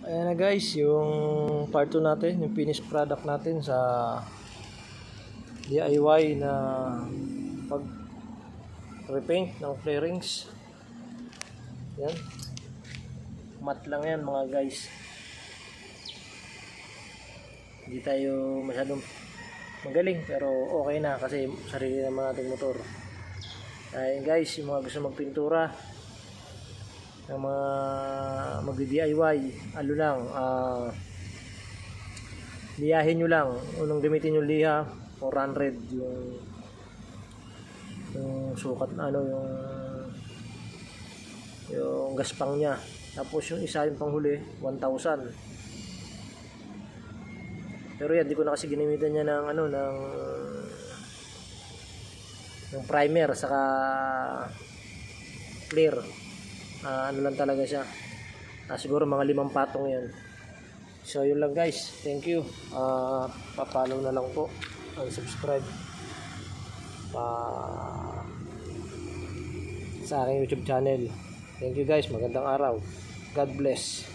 Ayan na guys, yung part 2 natin, yung finished product natin sa DIY na pag repaint ng fairings. Yan, mat lang yan mga guys, hindi tayo masyadong magaling pero okay na kasi sarili naman nating motor. Ayan guys, yung mga gusto magpintura ng mga mag-DIY, ano lang, liyahin nyo lang. Unang gamitin yung liha 400 yung sukat na ano, yung gaspang nya. Tapos yung isa yung panghuli 1,000. Pero yan, di ko na kasi ginamitan niya ng ano, ng primer saka clear. Ano lang talaga siya. Siguro mga 5 patong yan. So yun lang guys, thank you. Papalo na lang po, subscribe sa aking YouTube channel. Thank you guys, magandang araw. God bless.